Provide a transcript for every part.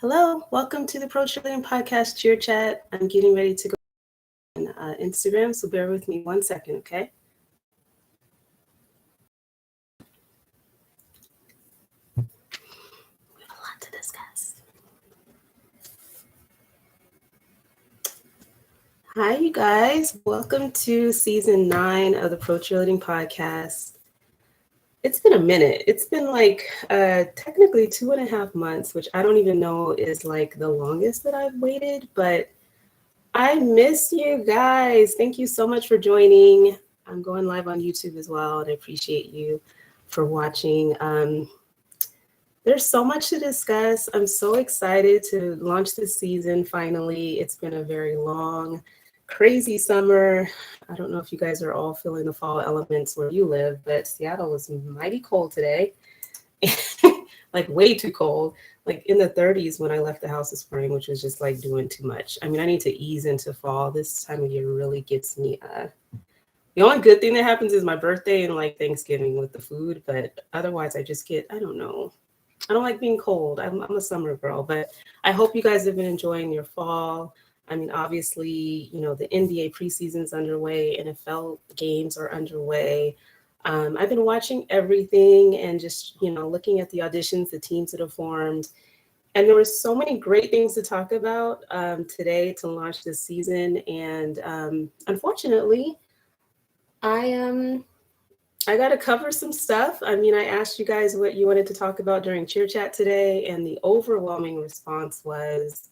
Hello, welcome to the Pro Cheerleading Podcast Cheer Chat. I'm getting ready to go on Instagram, so bear with me 1 second, okay? We have a lot to discuss. Hi, you guys. Welcome to season 9 of the Pro Cheerleading Podcast. It's been a minute. It's been like technically 2.5 months, which I don't even know is like the longest that I've waited, but I miss you guys. Thank you so much for joining. I'm going live on YouTube as well, and I appreciate you for watching. There's so much to discuss. I'm so excited to launch this season finally. It's been a very long, crazy summer. I don't know if you guys are all feeling the fall elements where you live, but Seattle was mighty cold today. Like way too cold, like in the 30s when I left the house this morning, which was just like doing too much. I mean, I need to ease into fall. This time of year really gets me. The only good thing that happens is my birthday and like Thanksgiving with the food, but otherwise I just get, I don't know. I don't like being cold. I'm a summer girl, but I hope you guys have been enjoying your fall. I mean, obviously, you know, the NBA preseason's underway, NFL games are underway. I've been watching everything and just, you know, looking at the auditions, the teams that have formed. And there were so many great things to talk about today to launch this season. And unfortunately, I got to cover some stuff. I mean, I asked you guys what you wanted to talk about during Cheer Chat today, and the overwhelming response was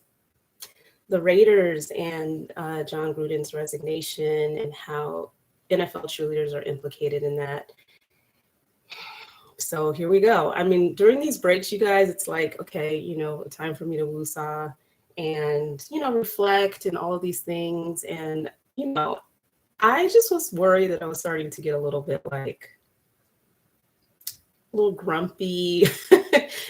the Raiders and John Gruden's resignation and how NFL cheerleaders are implicated in that. So here we go. I mean, during these breaks, you guys, it's like, okay, you know, time for me to woosah and, you know, reflect and all of these things. And, you know, I just was worried that I was starting to get a little bit like a little grumpy.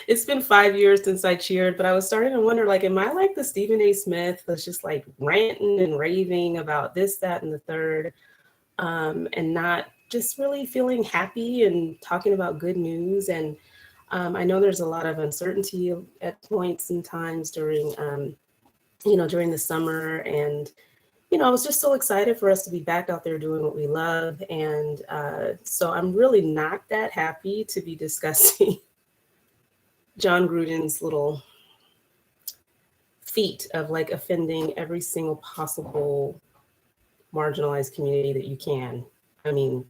It's been 5 years since I cheered, but I was starting to wonder, like, am I like the Stephen A. Smith that's just like ranting and raving about this, that, and the third, and not just really feeling happy and talking about good news. And I know there's a lot of uncertainty at points and times during, you know, during the summer. And, you know, I was just so excited for us to be back out there doing what we love. And so I'm really not that happy to be discussing John Gruden's little feat of like offending every single possible marginalized community that you can. I mean,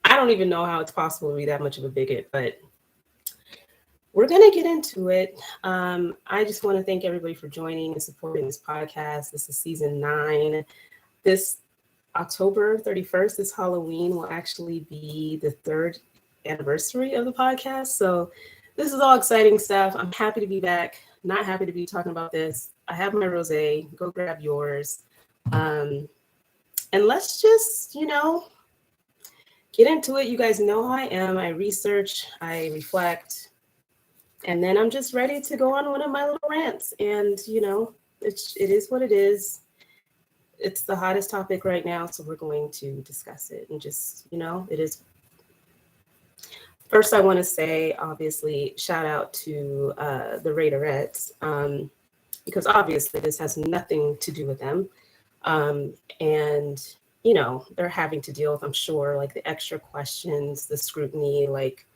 I don't even know how it's possible to be that much of a bigot, but we're going to get into it. I just want to thank everybody for joining and supporting this podcast. This is season 9. This October 31st, this Halloween, will actually be the 3rd anniversary of the podcast. So this is all exciting stuff. I'm happy to be back. Not happy to be talking about this. I have my rosé. Go grab yours. And let's just, you know, get into it. You guys know how I am. I research, I reflect, and then I'm just ready to go on one of my little rants. And, you know, it is what it is. It's the hottest topic right now, so we're going to discuss it and just, you know, it is. First, I want to say, obviously, shout out to the Raiderettes, because obviously this has nothing to do with them. And, you know, they're having to deal with, I'm sure, like the extra questions, the scrutiny, like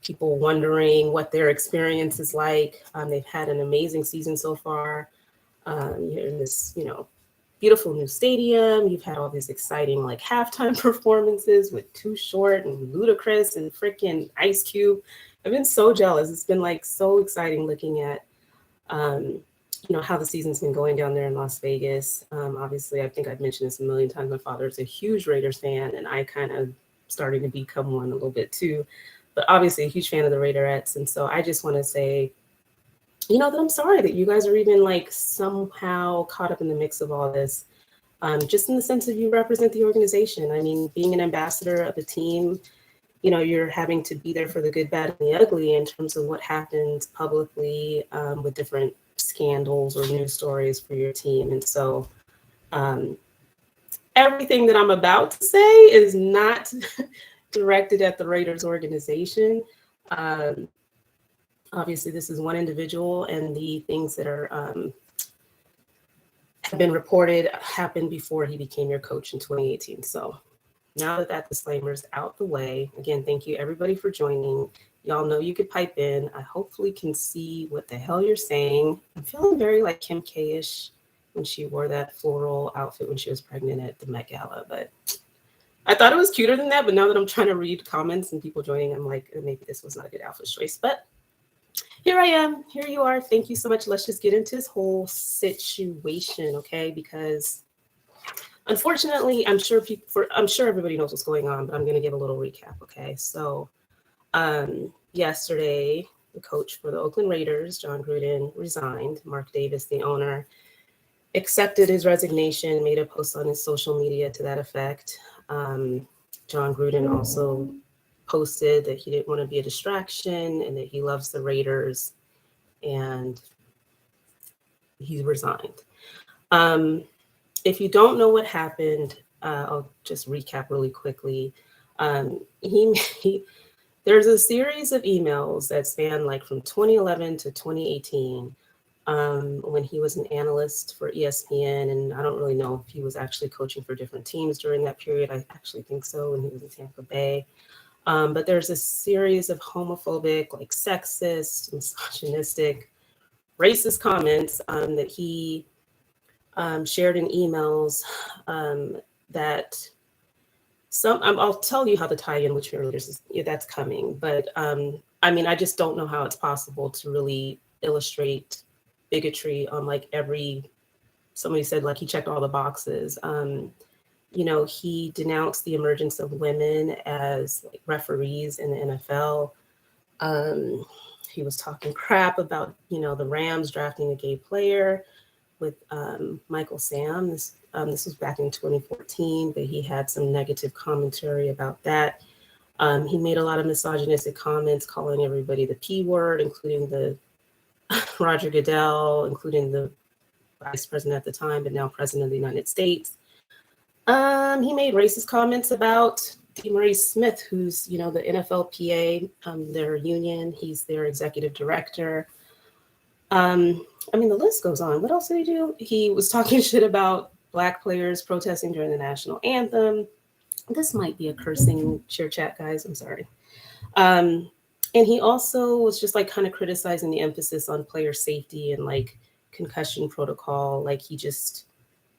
people wondering what their experience is like. They've had an amazing season so far. You're in this, you know, beautiful new stadium. You've had all these exciting like halftime performances with Too Short and Ludacris and freaking Ice Cube. I've been so jealous. It's been like so exciting looking at, you know, how the season's been going down there in Las Vegas. Obviously, I think I've mentioned this a million times. My father is a huge Raiders fan, and I kind of starting to become one a little bit too. But obviously, a huge fan of the Raiderettes. And so I just want to say, you know, that I'm sorry that you guys are even like somehow caught up in the mix of all this, just in the sense that you represent the organization. I mean, being an ambassador of a team, you know, you're having to be there for the good, bad, and the ugly in terms of what happens publicly with different scandals or news stories for your team. And so everything that I'm about to say is not directed at the Raiders organization. Obviously, this is one individual, and the things that are have been reported happened before he became your coach in 2018. So now that that disclaimer is out the way, again, thank you everybody for joining. Y'all know you could pipe in. I hopefully can see what the hell you're saying. I'm feeling very like Kim K-ish when she wore that floral outfit when she was pregnant at the Met Gala, but I thought it was cuter than that. But now that I'm trying to read comments and people joining, I'm like, maybe this was not a good outfit choice. But here I am. Here you are. Thank you so much. Let's just get into this whole situation, okay? Because unfortunately, I'm sure everybody knows what's going on, but I'm going to give a little recap, okay? So yesterday, the coach for the Oakland Raiders, John Gruden, resigned. Mark Davis, the owner, accepted his resignation, made a post on his social media to that effect. John Gruden also posted that he didn't want to be a distraction and that he loves the Raiders, and he resigned. If you don't know what happened, I'll just recap really quickly. There's a series of emails that span like from 2011 to 2018 when he was an analyst for ESPN. And I don't really know if he was actually coaching for different teams during that period. I actually think so, when he was in Tampa Bay. But there's a series of homophobic, like sexist, misogynistic, racist comments that he shared in emails that I'll tell you how the tie-in with cheerleaders is, that's coming. But I mean, I just don't know how it's possible to really illustrate bigotry on like somebody said like he checked all the boxes. He denounced the emergence of women as like referees in the NFL. He was talking crap about, the Rams drafting a gay player with Michael Sam. This was back in 2014, but he had some negative commentary about that. He made a lot of misogynistic comments, calling everybody the P word, including the Roger Goodell, including the vice president at the time, but now president of the United States. He made racist comments about DeMaurice Smith, who's, the NFLPA, their union. He's their executive director. I mean, the list goes on. What else did he do? He was talking shit about Black players protesting during the national anthem. This might be a cursing cheer chat, guys. I'm sorry. And he also was just like kind of criticizing the emphasis on player safety and like concussion protocol. Like he just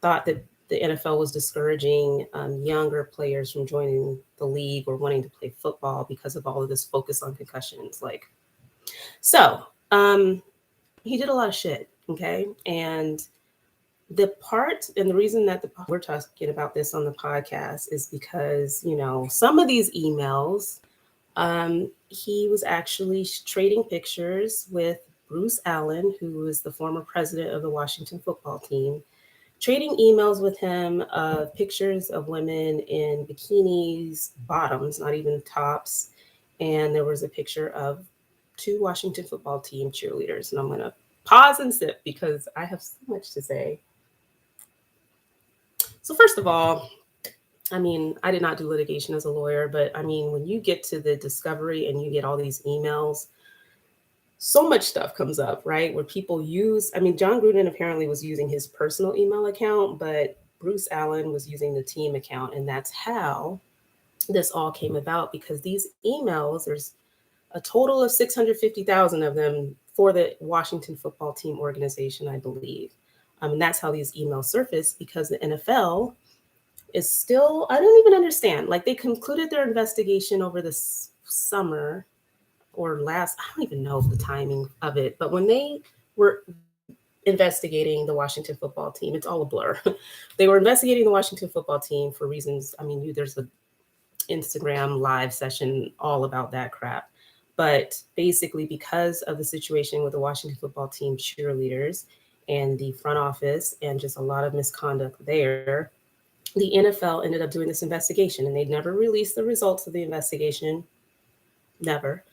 thought that the NFL was discouraging younger players from joining the league or wanting to play football because of all of this focus on concussions. He did a lot of shit, okay? And the reason that we're talking about this on the podcast is because, some of these emails, he was actually trading pictures with Bruce Allen, who was the former president of the Washington football team, trading emails with him of pictures of women in bikinis, bottoms, not even tops. And there was a picture of 2 Washington football team cheerleaders. And I'm going to pause and sip because I have so much to say. So first of all, I mean, I did not do litigation as a lawyer, but I mean, when you get to the discovery and you get all these emails, so much stuff comes up, right? Where people John Gruden apparently was using his personal email account, but Bruce Allen was using the team account. And that's how this all came about, because these emails, there's a total of 650,000 of them for the Washington football team organization, I believe. And that's how these emails surfaced, because the NFL is still, I don't even understand. Like, they concluded their investigation over this summer or I don't even know the timing of it, but when they were investigating the Washington football team, it's all a blur. They were investigating the Washington football team for reasons, there's an Instagram live session all about that crap. But basically, because of the situation with the Washington football team cheerleaders and the front office and just a lot of misconduct there, the NFL ended up doing this investigation, and they never released the results of the investigation. Never.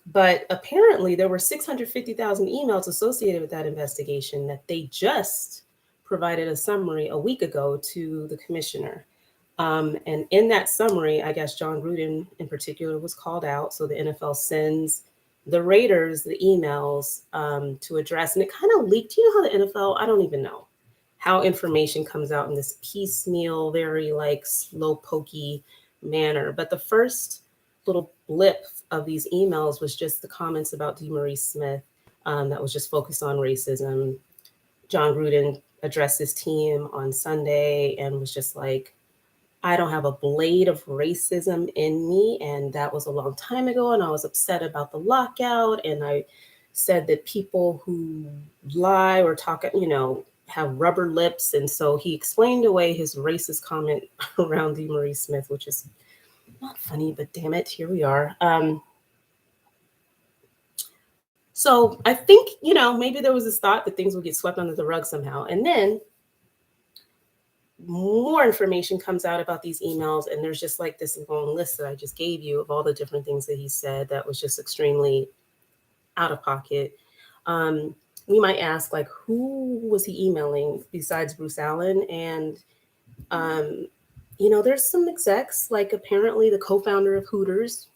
But apparently there were 650,000 emails associated with that investigation that they just provided a summary a week ago to the commissioner. And in that summary, I guess John Gruden in particular was called out. So the NFL sends the Raiders the emails to address, and it kind of leaked. You know how the NFL, I don't even know how information comes out in this piecemeal, very like slow pokey manner. But the first little blip of these emails was just the comments about DeMaurice Smith that was just focused on racism. John Gruden addressed his team on Sunday and was just like, I don't have a blade of racism in me. And that was a long time ago. And I was upset about the lockout. And I said that people who lie or talk, have rubber lips. And so he explained away his racist comment around DeMaurice Smith, which is not funny, but damn it, here we are. So I think, maybe there was this thought that things would get swept under the rug somehow. And then more information comes out about these emails, and there's just like this long list that I just gave you of all the different things that he said that was just extremely out of pocket. We might ask, like, who was he emailing besides Bruce Allen? And there's some execs, like apparently the co-founder of Hooters.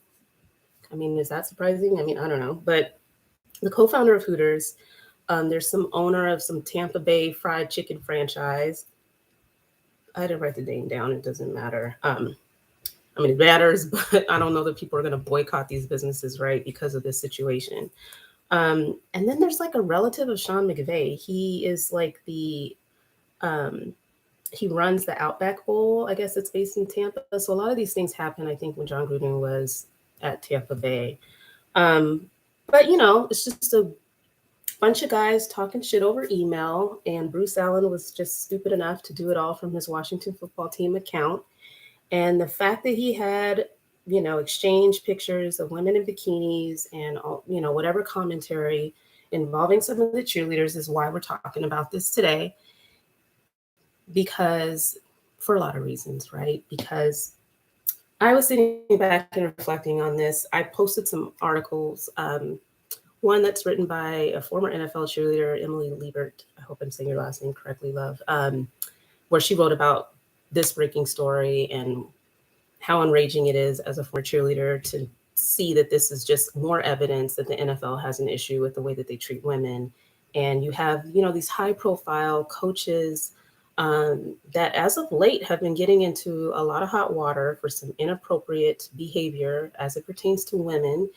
I mean, is that surprising? I mean, I don't know, but the co-founder of Hooters. There's some owner of some Tampa Bay fried chicken franchise. I didn't write the name down. It doesn't matter. It matters, but I don't know that people are going to boycott these businesses, right, because of this situation. And then there's like a relative of Sean McVay. He is like he runs the Outback Bowl. I guess it's based in Tampa. So a lot of these things happened, I think, when John Gruden was at Tampa Bay. But, it's just a bunch of guys talking shit over email, and Bruce Allen was just stupid enough to do it all from his Washington football team account. And the fact that he had, exchanged pictures of women in bikinis and, whatever commentary involving some of the cheerleaders is why we're talking about this today. Because for a lot of reasons, right? Because I was sitting back and reflecting on this. I posted some articles, one that's written by a former NFL cheerleader, Emily Liebert. I hope I'm saying your last name correctly, love. Where she wrote about this breaking story and how enraging it is as a former cheerleader to see that this is just more evidence that the NFL has an issue with the way that they treat women. And you have, these high profile coaches that as of late have been getting into a lot of hot water for some inappropriate behavior as it pertains to women,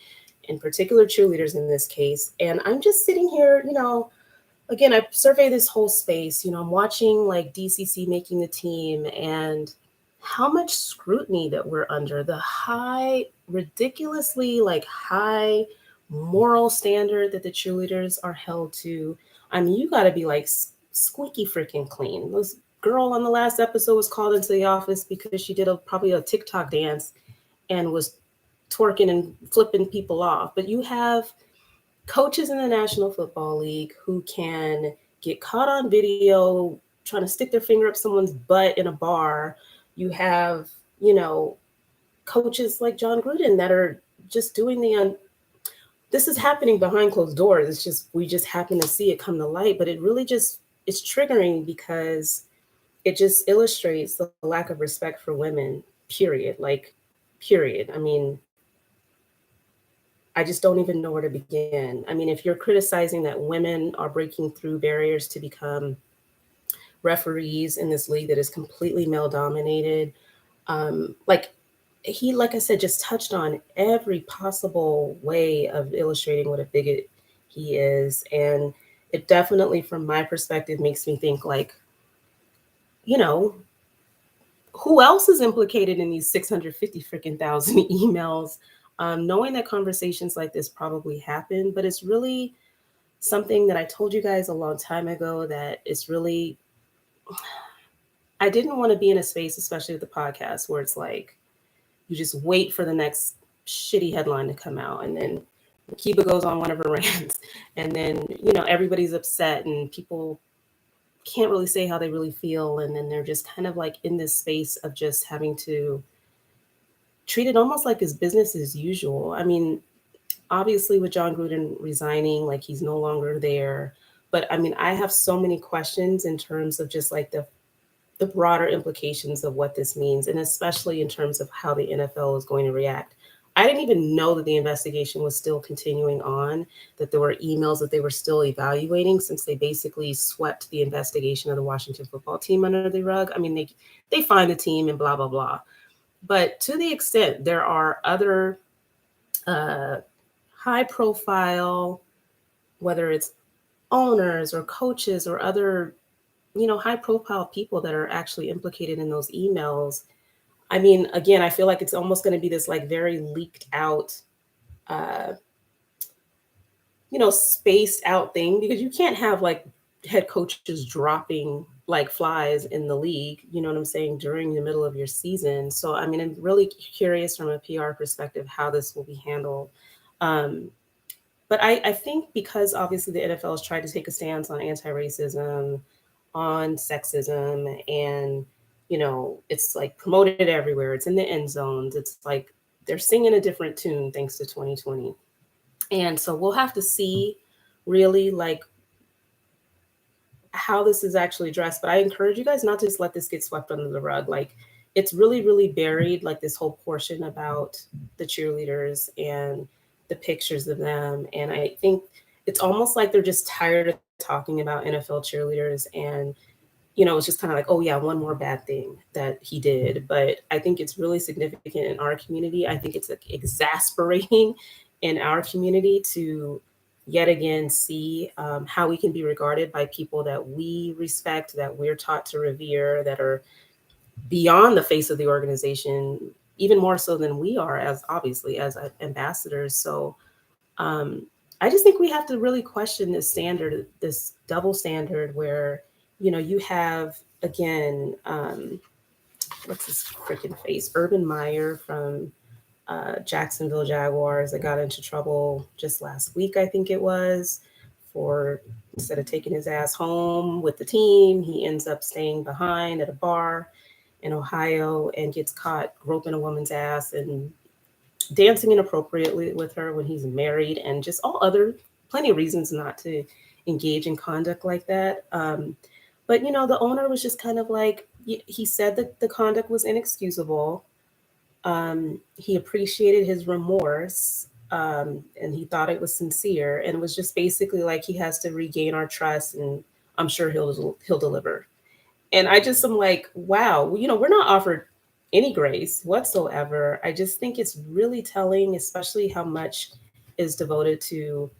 in particular cheerleaders in this case. And I'm just sitting here, again, I survey this whole space, I'm watching like DCC making the team and how much scrutiny that we're under, the ridiculously high moral standard that the cheerleaders are held to. I mean, you got to be like squeaky freaking clean. This girl on the last episode was called into the office because she did probably a TikTok dance and was twerking and flipping people off. But you have coaches in the National Football League who can get caught on video trying to stick their finger up someone's butt in a bar. You have, coaches like John Gruden that are just doing this is happening behind closed doors. It's just, we just happen to see it come to light, but it really just, it's triggering because it just illustrates the lack of respect for women, period. Period. I mean, I just don't even know where to begin. I mean, if you're criticizing that women are breaking through barriers to become referees in this league that is completely male dominated, like I said, just touched on every possible way of illustrating what a bigot he is. And it definitely, from my perspective, makes me think who else is implicated in these 650 freaking thousand emails? Knowing that conversations like this probably happen, but it's really something that I told you guys a long time ago that it's really, I didn't want to be in a space, especially with the podcast, where it's like, you just wait for the next shitty headline to come out. And then Kiba goes on one of her rants. And then, everybody's upset and people can't really say how they really feel. And then they're just kind of like in this space of just having to treat it almost like as business as usual. I mean, obviously with John Gruden resigning, like he's no longer there. But I mean, I have so many questions in terms of just like the broader implications of what this means, and especially in terms of how the NFL is going to react. I didn't even know that the investigation was still continuing on, that there were emails that they were still evaluating, since they basically swept the investigation of the Washington football team under the rug. I mean, they find the team and blah, blah, blah. But to the extent there are other high profile, whether it's owners or coaches or other, high profile people that are actually implicated in those emails. I mean, again, I feel like it's almost going to be this like very leaked out, uh, spaced out thing, because you can't have like head coaches dropping like flies in the league, you know what I'm saying, during the middle of your season. So, I mean, I'm really curious from a PR perspective how this will be handled. Um, but I think because obviously the NFL has tried to take a stance on anti-racism, on sexism, and it's like promoted everywhere. It's in the end zones. It's like they're singing a different tune thanks to 2020. And so we'll have to see really like how this is actually addressed. But I encourage you guys not to just let this get swept under the rug. Like it's really, really buried, like this whole portion about the cheerleaders and the pictures of them. And I think it's almost like they're just tired of talking about NFL cheerleaders, and it's just kind of like, oh yeah, one more bad thing that he did. But I think it's really significant in our community. I think it's like exasperating in our community to yet again see how we can be regarded by people that we respect, that we're taught to revere, that are beyond the face of the organization, even more so than we are, as obviously as ambassadors. So um, I just think we have to really question this standard, this double standard, where you have again, what's his freaking face, Urban Meyer from Jacksonville Jaguars, that got into trouble just last week, I think it was, for instead of taking his ass home with the team, he ends up staying behind at a bar in Ohio and gets caught groping a woman's ass and dancing inappropriately with her when he's married, and just all other plenty of reasons not to engage in conduct like that. But the owner was just kind of like, he said that the conduct was inexcusable. He appreciated his remorse, and he thought it was sincere, and it was just basically like he has to regain our trust, and I'm sure he'll deliver. And I just am like, wow, we're not offered any grace whatsoever. I just think it's really telling, especially how much is devoted to,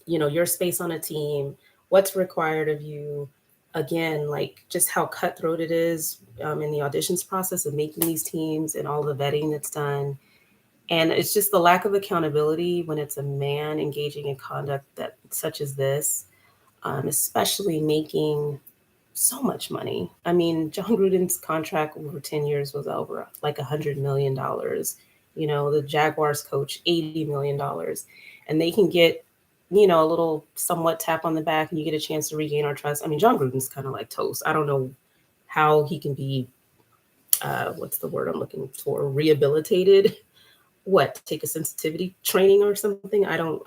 your space on a team, what's required of you. Again, like just how cutthroat it is in the auditions process of making these teams and all the vetting that's done. And it's just the lack of accountability when it's a man engaging in conduct that such as this, especially making so much money. I mean, John Gruden's contract over 10 years was over like $100 million. The Jaguars coach, $80 million. And they can get, a little somewhat tap on the back, and you get a chance to regain our trust. I mean, John Gruden's kind of like toast. I don't know how he can be, what's the word I'm looking for? Rehabilitated. What, take a sensitivity training or something? I don't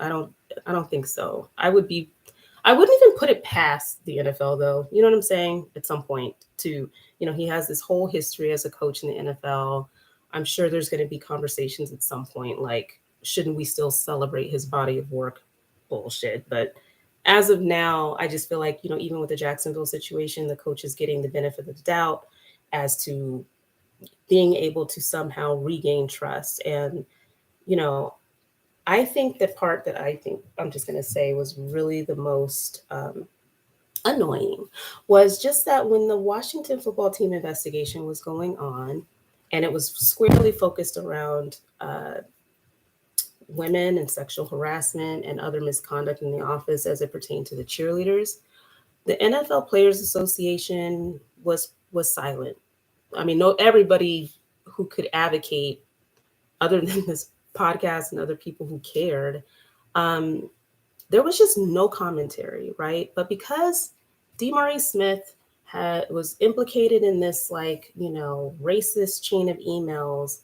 think so. I wouldn't even put it past the NFL, though. You know what I'm saying? At some point, to, he has this whole history as a coach in the NFL. I'm sure there's going to be conversations at some point, like, shouldn't we still celebrate his body of work? Bullshit. But as of now, I just feel like, even with the Jacksonville situation, the coach is getting the benefit of the doubt as to being able to somehow regain trust. And, you know, I think the part that I think I'm just going to say was really the most annoying was just that when the Washington football team investigation was going on, and it was squarely focused around women and sexual harassment and other misconduct in the office as it pertained to the cheerleaders, the NFL Players Association was silent. I mean, no, everybody who could advocate, other than this podcast and other people who cared, um, there was just no commentary, right? But because DeMaurice Smith was implicated in this, like, racist chain of emails,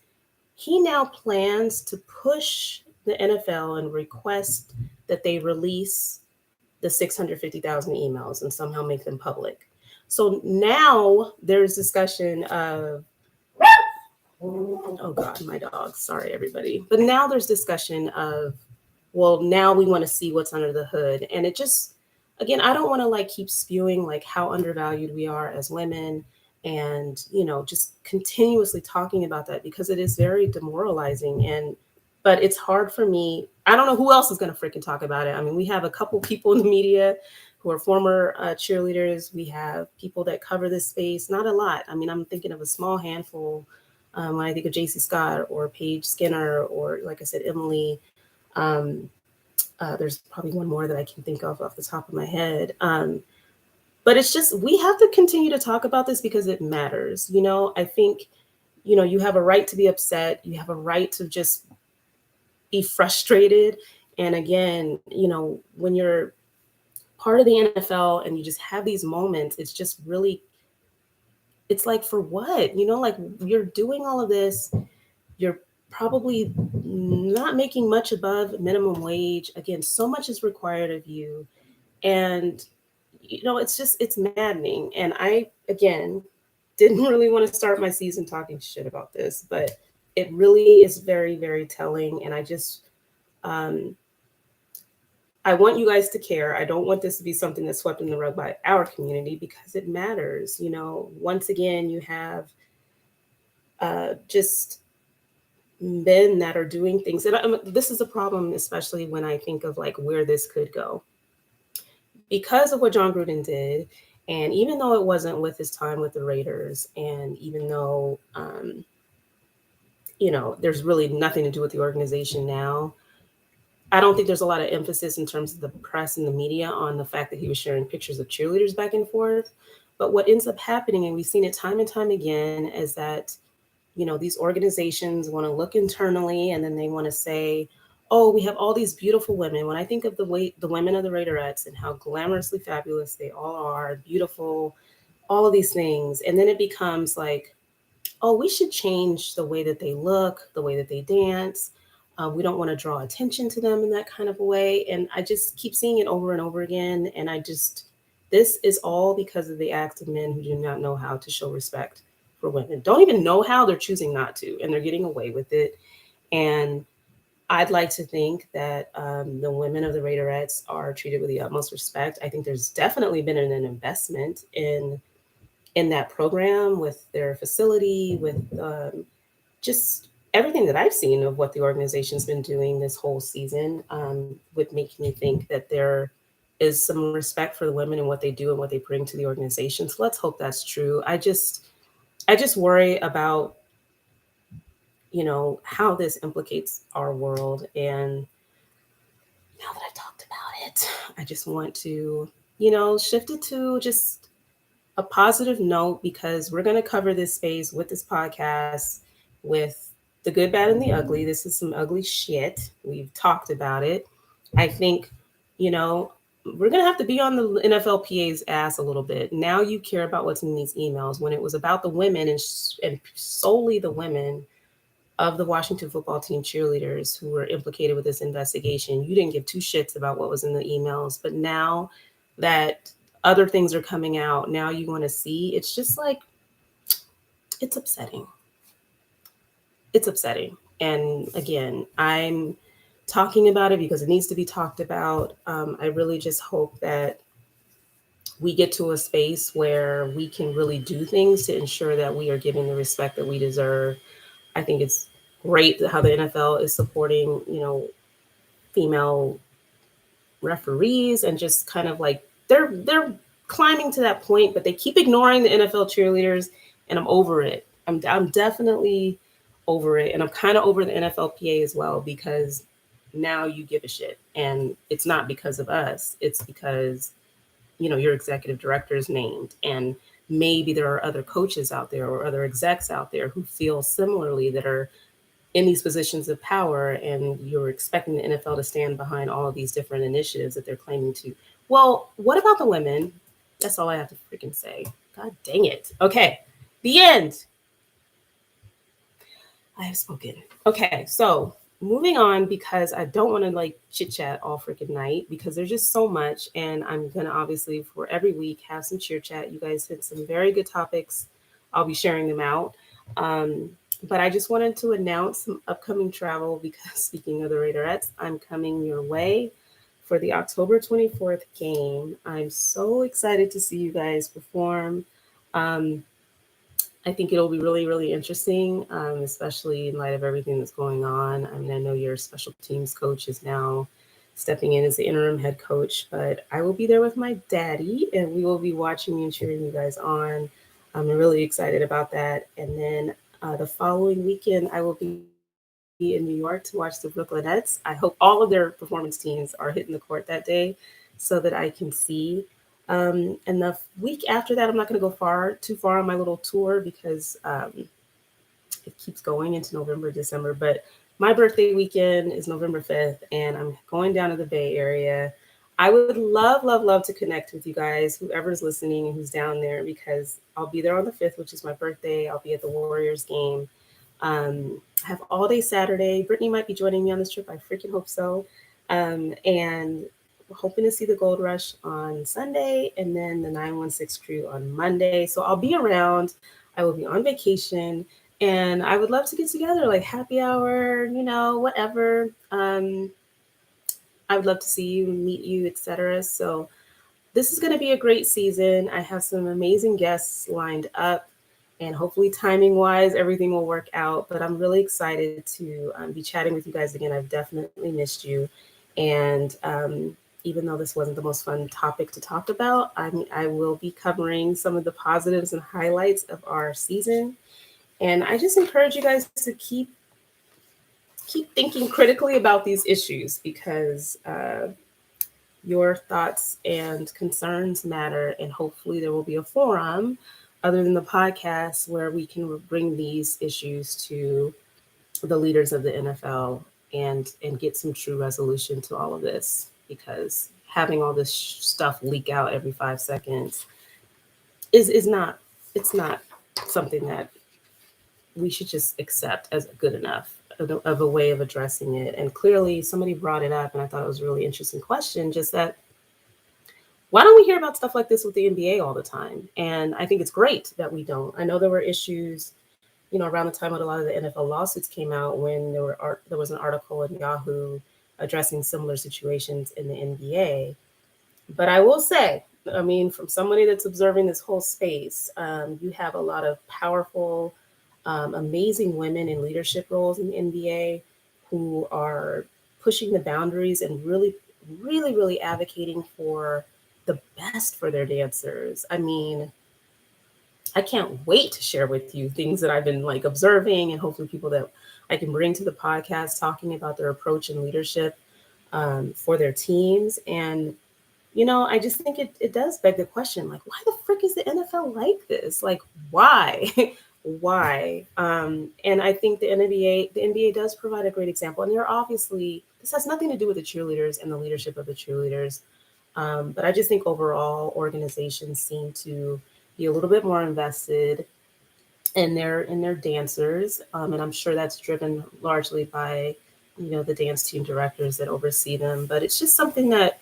he now plans to push the NFL and request that they release the 650,000 emails and somehow make them public. So now there's discussion of Oh God, my dog. Sorry, everybody. But now there's discussion of, well, now we want to see what's under the hood. And it just, again, I don't want to like keep spewing like how undervalued we are as women and, just continuously talking about that because it is very demoralizing. But it's hard for me. I don't know who else is going to freaking talk about it. I mean, we have a couple people in the media who are former cheerleaders. We have people that cover this space, not a lot. I mean, I'm thinking of a small handful when I think of JC Scott or Paige Skinner or, like I said, Emily. Um, there's probably one more that I can think of off the top of my head. But it's just, we have to continue to talk about this because it matters. I think, you have a right to be upset. You have a right to just be frustrated. And again, when you're part of the NFL and you just have these moments, it's just really, it's like, for what? Like, you're doing all of this. You're probably not making much above minimum wage. Again, so much is required of you. And, it's maddening. And I, again, didn't really want to start my season talking shit about this, but it really is very, very telling. And um, I want you guys to care. I don't want this to be something that's swept in the rug by our community because it matters. Once again, you have just men that are doing things. And this is a problem, especially when I think of like where this could go. Because of what John Gruden did, and even though it wasn't with his time with the Raiders, and even though, there's really nothing to do with the organization now, I don't think there's a lot of emphasis in terms of the press and the media on the fact that he was sharing pictures of cheerleaders back and forth. But what ends up happening, and we've seen it time and time again, is that these organizations want to look internally and then they want to say, oh, we have all these beautiful women. When I think of the women of the Raiderettes and how glamorously fabulous they all are, beautiful, all of these things. And then it becomes like, oh, we should change the way that they look, the way that they dance. We don't want to draw attention to them in that kind of a way. And I just keep seeing it over and over again. And this is all because of the acts of men who do not know how to show respect for women. Don't even know how, they're choosing not to, and they're getting away with it. And I'd like to think that the women of the Raiderettes are treated with the utmost respect. I think there's definitely been an investment in that program with their facility, with just everything that I've seen of what the organization's been doing this whole season would make me think that there is some respect for the women and what they do and what they bring to the organization. So let's hope that's true. I just worry about, how this implicates our world. And now that I've talked about it, I just want to, shift it to just a positive note because we're going to cover this space with this podcast with the good, bad, and the ugly. This is some ugly shit. We've talked about it. I think, we're going to have to be on the NFLPA's ass a little bit. Now you care about what's in these emails when it was about the women and solely the women of the Washington football team cheerleaders who were implicated with this investigation. You didn't give two shits about what was in the emails. But now that other things are coming out, now you want to see. It's just like, it's upsetting. It's upsetting. And again, I'm talking about it because it needs to be talked about. I really just hope that we get to a space where we can really do things to ensure that we are giving the respect that we deserve. I think it's great how the NFL is supporting, female referees and just kind of like they're climbing to that point, but they keep ignoring the NFL cheerleaders, and I'm over it. I'm definitely over it, and I'm kind of over the NFLPA as well because now you give a shit, and it's not because of us. It's because your executive director is named, and maybe there are other coaches out there or other execs out there who feel similarly that are in these positions of power, and you're expecting the NFL to stand behind all of these different initiatives that they're claiming to. Well, what about the women? That's all I have to freaking say. God dang it. Okay, the end. I have spoken. Okay, so moving on because I don't want to like chit chat all freaking night because there's just so much, and I'm gonna obviously for every week have some cheer chat. You guys hit some very good topics. I'll be sharing them out. But I just wanted to announce some upcoming travel because speaking of the Raiderettes, I'm coming your way for the October 24th game. I'm so excited to see you guys perform. Um, I think it'll be really, really interesting, especially in light of everything that's going on. I mean, I know your special teams coach is now stepping in as the interim head coach, but I will be there with my daddy and we will be watching you and cheering you guys on. I'm really excited about that. And then the following weekend, I will be in New York to watch the Brooklyn Nets. I hope all of their performance teams are hitting the court that day so that I can see. And the week after that, I'm not going to go too far on my little tour because it keeps going into November, December. But my birthday weekend is November 5th, and I'm going down to the Bay Area. I would love, love, love to connect with you guys, whoever's listening and who's down there, because I'll be there on the 5th, which is my birthday. I'll be at the Warriors game. I have all day Saturday. Brittany might be joining me on this trip. I freaking hope so. And hoping to see the Gold Rush on Sunday and then the 916 crew on Monday. So I'll be around. I will be on vacation and I would love to get together, like happy hour, whatever. I would love to see you, meet you, etc. So this is going to be a great season. I have some amazing guests lined up, and hopefully, timing wise, everything will work out. But I'm really excited to be chatting with you guys again. I've definitely missed you. And even though this wasn't the most fun topic to talk about, I will be covering some of the positives and highlights of our season. And I just encourage you guys to keep thinking critically about these issues because your thoughts and concerns matter, and hopefully there will be a forum other than the podcast where we can bring these issues to the leaders of the NFL and get some true resolution to all of this, because having all this stuff leak out every 5 seconds is not, it's not something that we should just accept as good enough of a way of addressing it. And clearly somebody brought it up and I thought it was a really interesting question, just that why don't we hear about stuff like this with the NBA all the time? And I think it's great that we don't. I know there were issues, around the time when a lot of the NFL lawsuits came out, when there was an article in Yahoo addressing similar situations in the NBA. But I will say, I mean, from somebody that's observing this whole space, you have a lot of powerful, amazing women in leadership roles in the NBA who are pushing the boundaries and really, really, really advocating for the best for their dancers. I mean, I can't wait to share with you things that I've been like observing, and hopefully people that I can bring to the podcast talking about their approach and leadership for their teams. And I just think it does beg the question, like, why the frick is the NFL like this? Like, why? Why? And I think the NBA does provide a great example. And they're obviously, this has nothing to do with the cheerleaders and the leadership of the cheerleaders. But I just think overall organizations seem to be a little bit more invested in their dancers. And I'm sure that's driven largely by, the dance team directors that oversee them. But it's just something that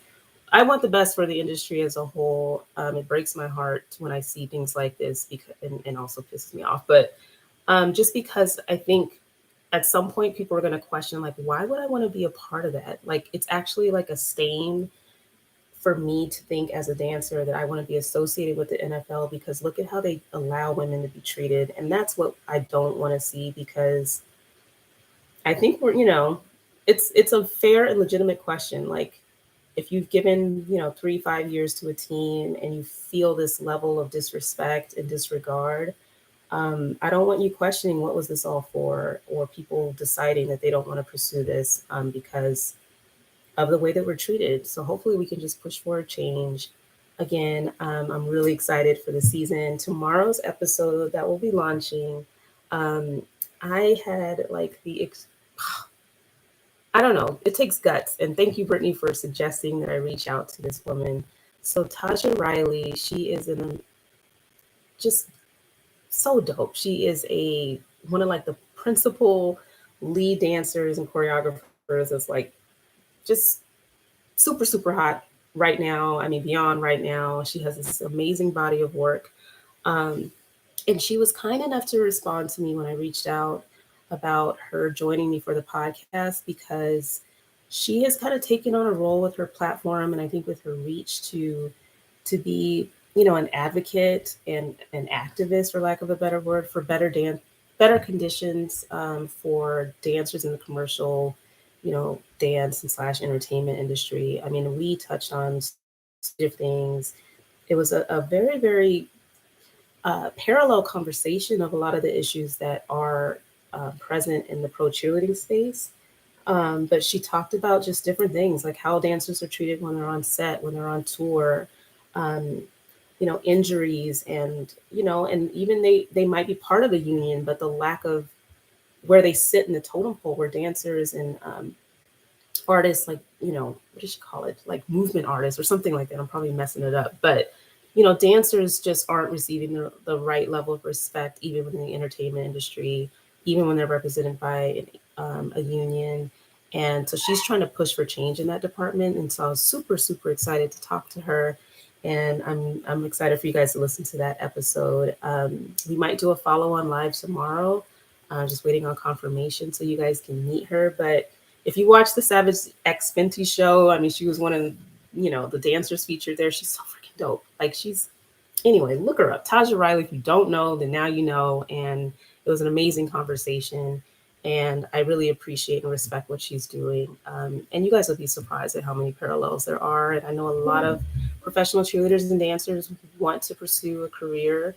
I want the best for the industry as a whole. It breaks my heart when I see things like this because, and also pisses me off. But just because I think at some point people are going to question, like, why would I want to be a part of that? Like, it's actually like a stain for me to think as a dancer that I want to be associated with the NFL, because look at how they allow women to be treated. And that's what I don't want to see, because I think it's a fair and legitimate question. Like, if you've given, 3-5 years to a team and you feel this level of disrespect and disregard, I don't want you questioning what was this all for, or people deciding that they don't want to pursue this because of the way that we're treated. So hopefully we can just push for a change. Again, I'm really excited for the season. Tomorrow's episode that will be launching, I had like I don't know, it takes guts. And thank you, Brittany, for suggesting that I reach out to this woman. So Tasha Riley, she is just so dope. She is one of like the principal lead dancers and choreographers that's like just super, super hot right now. I mean, beyond right now. She has this amazing body of work. Um, And she was kind enough to respond to me when I reached out about her joining me for the podcast, because she has kind of taken on a role with her platform and I think with her reach to be, an advocate and an activist, for lack of a better word, for better conditions for dancers in the commercial, dance and slash entertainment industry. I mean, we touched on different things. It was a very, very parallel conversation of a lot of the issues that are present in the pro cheerleading space. But she talked about just different things, like how dancers are treated when they're on set, when they're on tour, um, injuries, and and even they might be part of a union, but the lack of where they sit in the totem pole, where dancers and artists, like, what does she call it, like movement artists or something like that, I'm probably messing it up, but dancers just aren't receiving the right level of respect, even within the entertainment industry, even when they're represented by a union. And so she's trying to push for change in that department, and so I was super, super excited to talk to her. And I'm excited for you guys to listen to that episode. We might do a follow-on live tomorrow. Just waiting on confirmation so you guys can meet her. But if you watch the Savage X Fenty show, I mean, she was one of the dancers featured there. She's so freaking dope. Like, anyway, look her up. Taja Riley. If you don't know, then now you know. And it was an amazing conversation. And I really appreciate and respect what she's doing. And you guys will be surprised at how many parallels there are. And I know a lot of professional cheerleaders and dancers want to pursue a career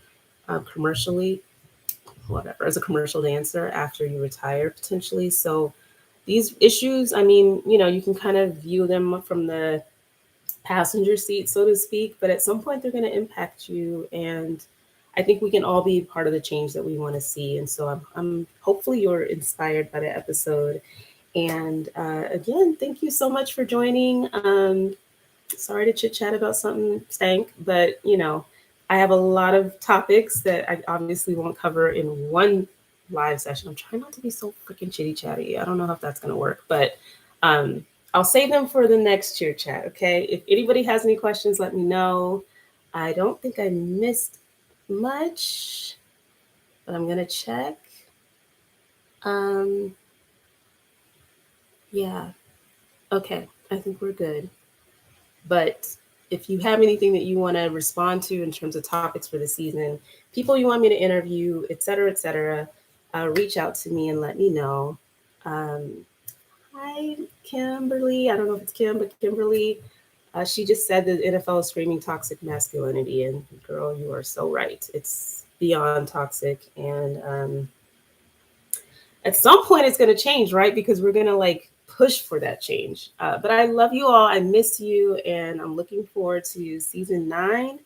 commercially, whatever, as a commercial dancer after you retire potentially. So these issues, I mean, you can kind of view them from the passenger seat, so to speak, but at some point they're going to impact you. And I think we can all be part of the change that we want to see. And so I'm hopefully you're inspired by the episode. And again, thank you so much for joining. Sorry to chit chat about something stank, but I have a lot of topics that I obviously won't cover in one live session. I'm trying not to be so freaking chitty chatty. I don't know if that's going to work, but I'll save them for the next cheer chat. Okay. If anybody has any questions, let me know. I don't think I missed much, but I'm going to check. Yeah. Okay. I think we're good. But if you have anything that you want to respond to in terms of topics for the season, people you want me to interview, et cetera, reach out to me and let me know. Hi, Kimberly. I don't know if it's Kim, but Kimberly, she just said that NFL is screaming toxic masculinity. And girl, you are so right. It's beyond toxic. And at some point it's going to change, right? Because we're going to push for that change. But I love you all. I miss you. And I'm looking forward to season 9.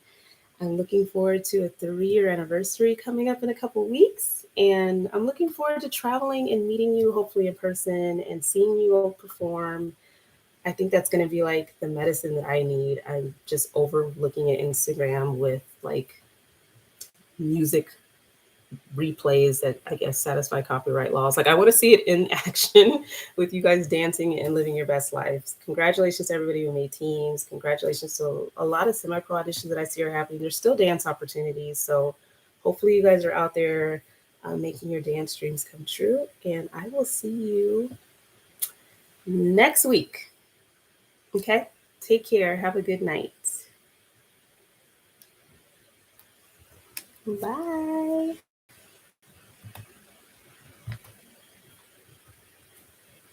I'm looking forward to a 3-year anniversary coming up in a couple weeks. And I'm looking forward to traveling and meeting you, hopefully in person, and seeing you all perform. I think that's going to be like the medicine that I need. I'm just overlooking at Instagram with music replays that I guess satisfy copyright laws. I want to see it in action with you guys dancing and living your best lives. Congratulations to everybody who made teams. Congratulations to a lot of semi-pro auditions that I see are happening. There's still dance opportunities. So hopefully you guys are out there making your dance dreams come true. And I will see you next week. Okay? Take care. Have a good night. Bye.